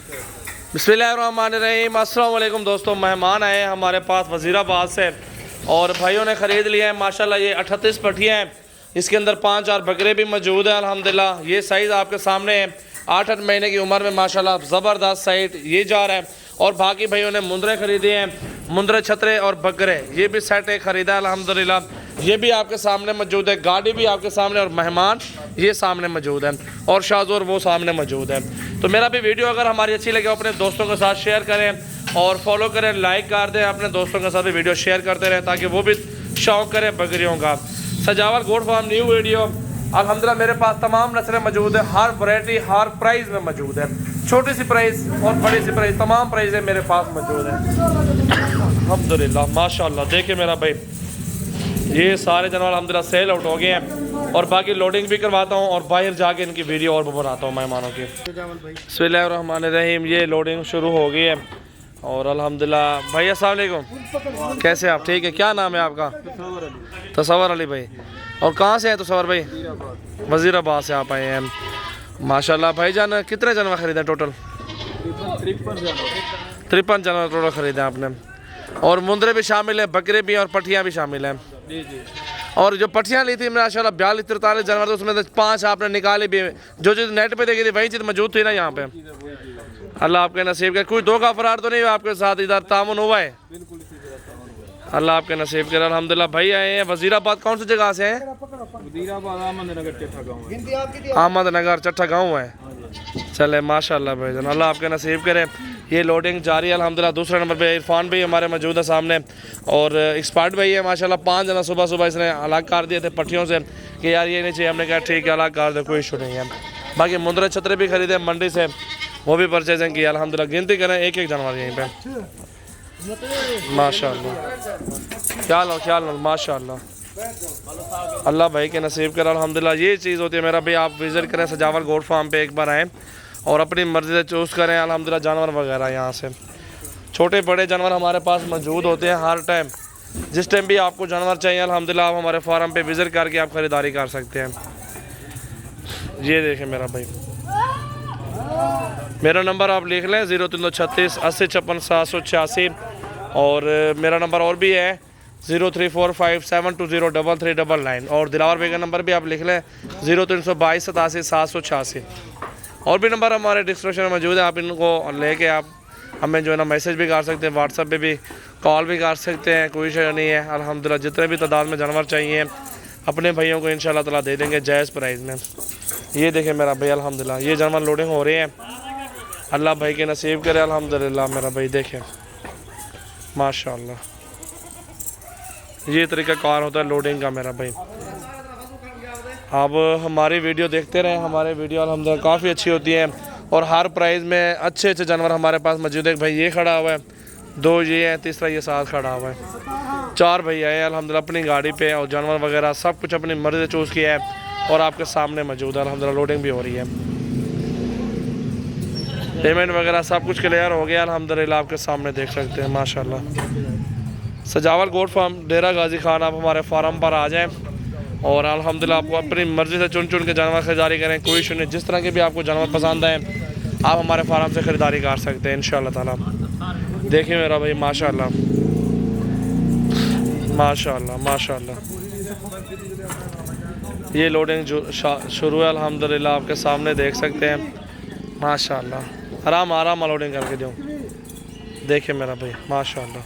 बिस्मिल्लाहिर्रहमानिर्रहीम। अस्सलाम वालेकुम दोस्तों, मेहमान आए हैं हमारे पास वज़ीराबाद से और भाइयों ने ख़रीद लिया है माशाल्लाह। ये 38 पट्टियाँ हैं, इसके अंदर 5-4 बकरे भी मौजूद हैं अल्हम्दुलिल्लाह। ये साइज़ आपके सामने है, 8-8 महीने की उम्र में माशाल्लाह ज़बरदस्त साइड ये जा रहा है। और बाकी भाइयों ने मुंद्रे ख़रीदे हैं, मुंद्रे छतरे और बकरे, ये भी सेट एक ख़रीदा है अल्हम्दुलिल्लाह। ये भी आपके सामने मौजूद है, गाड़ी भी आपके सामने और मेहमान ये सामने मौजूद है और शाहजोर वो सामने मौजूद है। तो मेरा भी वीडियो अगर हमारी अच्छी लगे अपने दोस्तों के साथ शेयर करें और फॉलो करें, लाइक कर दें, अपने दोस्तों के साथ भी वीडियो शेयर करते रहें ताकि वो भी शौक़ करें बकरियों का। सजावल गोट फार्म न्यू वीडियो अल्हम्दुलिल्लाह मेरे पास तमाम नस्लें मौजूद है, हर वैरायटी हर प्राइस में मौजूद है, छोटी सी प्राइस और बड़ी सी प्राइस तमाम प्राइस मेरे पास मौजूद है अल्हम्दुलिल्लाह माशाल्लाह। देखिए मेरा भाई ये सारे जानवर अल्हम्दुलिल्लाह सेल आउट हो गए हैं और बाकी लोडिंग भी करवाता हूँ और बाहर जाके इनकी वीडियो और बनाता हूँ मेहमानों की। बिस्मिल्लाहिर्रहमानिर्रहीम, ये लोडिंग शुरू हो गई है और अल्हम्दुलिल्लाह। भाई अस्सलाम वालेकुम, कैसे आप? ठीक है, क्या नाम है आपका? तसव्वुर अली भाई। और कहाँ से हैं तसव्वुर भाई? वज़ीराबाद से आप आए हैं माशाल्लाह। भाईजान कितने जानवर ख़रीदे टोटल? 53 जानवर टोटल ख़रीदे आपने और मुंद्रे भी शामिल है, बकरे भी और पट्टियाँ भी शामिल हैं। और जो पट्टियाँ ली थी माशाल्लाह 42-43 जानवर, तो उसमें से 5 आपने निकाली भी, जो चीज़ नेट पे देखी थी वही चीज़ मौजूद थी ना यहाँ पे। अल्लाह आपके नसीब का कोई धोखा फरार तो नहीं हुआ आपके साथ, इधर तामुन हुआ है? अल्लाह आपके नसीब करे अल्हम्दुलिल्लाह। भाई आए हैं वज़ीराबाद, कौन सी जगह से हैं? अहमदनगर चट्ठा गाँव है। चले माशाल्लाह भाईजान, अल्लाह आपके नसीब करे। ये लोडिंग जारी है अल्हम्दुलिल्लाह। दूसरे नंबर पे इरफान भाई हमारे मौजूद है सामने और एक्सपर्ट भाई है माशाल्लाह। 5 जना सुबह सुबह इसने अलग कर दिए थे पट्टियों से कि यार ये नहीं चाहिए, हमने कहा ठीक है अलग कर दो, कोई इशू नहीं है। बाकी मुंद्रे छतरे भी खरीदे मंडी से, वो भी परचेजिंग की अल्हम्दुलिल्लाह। गिनती करें एक एक जानवर यहीं पे माशाल्लाह। क्या लो माशाल्लाह, अल्लाह भाई के नसीब कर अल्हम्दुलिल्लाह। ये चीज़ होती है मेरा भाई, आप विज़िट करें सजावल गोट फार्म पे, एक बार आएँ और अपनी मर्ज़ी से चूज़ करें अल्हम्दुलिल्लाह जानवर वगैरह। यहाँ से छोटे बड़े जानवर हमारे पास मौजूद होते हैं हर टाइम। जिस टाइम भी आपको जानवर चाहिए अल्हम्दुलिल्लाह आप हमारे फार्म पे विज़िट करके आप ख़रीदारी कर सकते हैं। ये देखें मेरा भाई, मेरा नंबर आप लिख लें 0336 80 56 786 और मेरा नंबर और भी है 034572033399 और दिलावर भाई का नंबर भी आप लिख लें 0322 87 786। और भी नंबर हमारे डिस्क्रिप्शन में मौजूद है, आप इनको लेके आप हमें जो है ना मैसेज भी कर सकते हैं, व्हाट्सएप पे भी कॉल भी कर सकते हैं, कोई इशू नहीं है अल्हम्दुलिल्लाह। जितने भी तादाद में जानवर चाहिए अपने भाइयों को इंशाल्लाह ताला दे देंगे जायज़ प्राइस में। ये देखें मेरा भाई अल्हम्दुलिल्लाह, ये जानवर लोडिंग हो रहे हैं, अल्लाह भाई के नसीब करे अल्हम्दुलिल्लाह। मेरा भाई देखें माशाल्लाह, ये तरीका कार होता है लोडिंग का मेरा भाई। आप हमारी वीडियो देखते रहें, हमारे वीडियो अल्हम्दुलिल्लाह काफ़ी अच्छी होती है और हर प्राइस में अच्छे अच्छे जानवर हमारे पास मौजूद है। भाई ये खड़ा हुआ है, 2 ये हैं, तीसरा ये साथ खड़ा हुआ है, 4 भाई आए अल्हम्दुलिल्लाह अपनी गाड़ी पे और जानवर वगैरह सब कुछ अपनी मर्ज़ी से चूज़ किया है और आपके सामने मौजूद है अल्हम्दुलिल्लाह। लोडिंग भी हो रही है, पेमेंट वगैरह सब कुछ क्लियर हो गया अल्हम्दुलिल्लाह, आपके सामने देख सकते हैं माशाल्लाह। सजावल गोट फार्म डेरा गाजी खान, आप हमारे फार्म पर आ जाएँ और अल्हम्दुलिल्लाह आपको अपनी मर्ज़ी से चुन के जानवर ख़रीदारी करें, कोई इशू नहीं। जिस तरह के भी आपको जानवर पसंद आए आप हमारे फार्म से ख़रीदारी कर सकते हैं इंशाअल्लाह ताला। देखिए मेरा भाई माशाल्लाह माशाल्लाह माशाल्लाह, ये लोडिंग जो शुरू है अल्हम्दुलिल्लाह आपके सामने देख सकते हैं माशाल्लाह। आराम आराम लोडिंग करके दूँ, देखिए मेरा भाई माशाल्लाह,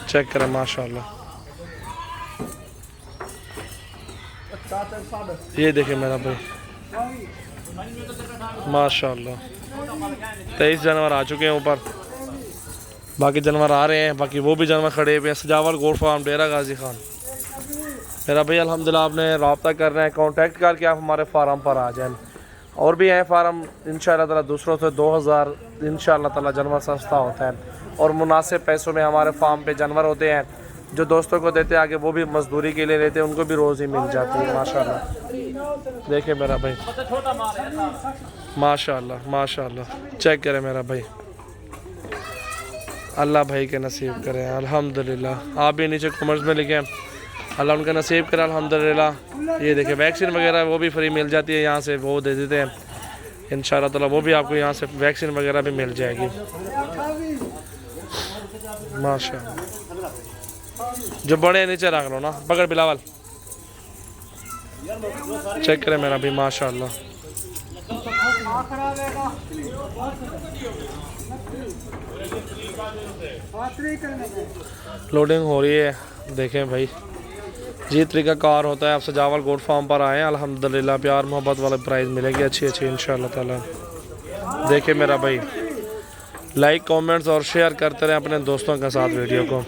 चेक करें माशाल्लाह। ये देखें मेरा भाई माशाल्लाह, 23 जानवर आ चुके हैं ऊपर, बाकी जानवर आ रहे हैं, बाकी वो भी जानवर खड़े हुए हैं। सजावल गोट फार्म डेरा गाजी खान मेरा भाई अल्हम्दुलिल्लाह, आपने रब्ता करना है, कांटेक्ट करके आप हमारे फार्म पर आ जाएं। और भी हैं फार्म इंशाअल्लाह ताला, दूसरों से 2000 इंशाअल्लाह ताला जानवर सस्ता होता है और मुनासिब पैसों में हमारे फार्म पे जानवर होते हैं। जो दोस्तों को देते हैं आगे वो भी मजदूरी के लिए लेते हैं, उनको भी रोज़ ही मिल जाती है माशाल्लाह। देखिए मेरा भाई माशाल्लाह माशाल्लाह, चेक करें मेरा भाई, अल्लाह भाई के नसीब करें अल्हम्दुलिल्लाह। आप भी नीचे कमेंट्स में लिखें, अल्लाह उनका नसीब करे अल्हम्दुलिल्लाह। ये देखें वैक्सीन वगैरह वो भी फ्री मिल जाती है यहाँ से, वो दे देते हैं इंशाल्लाह ताला वो भी आपको यहाँ से वैक्सीन वगैरह भी मिल जाएगी माशाल्लाह। जो बड़े नीचे रख लो ना, पकड़ बिलावल, चेक करें मेरा भी माशाल्लाह। लोडिंग हो रही है, देखें भाई जी तरीका कार होता है। आप सजावल गोट फार्म पर आए हैं, अल्हम्दुलिल्लाह प्यार मोहब्बत वाला प्राइस मिलेगी अच्छी अच्छी इंशाल्लाह ताला। देखें मेरा भाई, लाइक कमेंट्स और शेयर करते रहें अपने दोस्तों के साथ वीडियो को।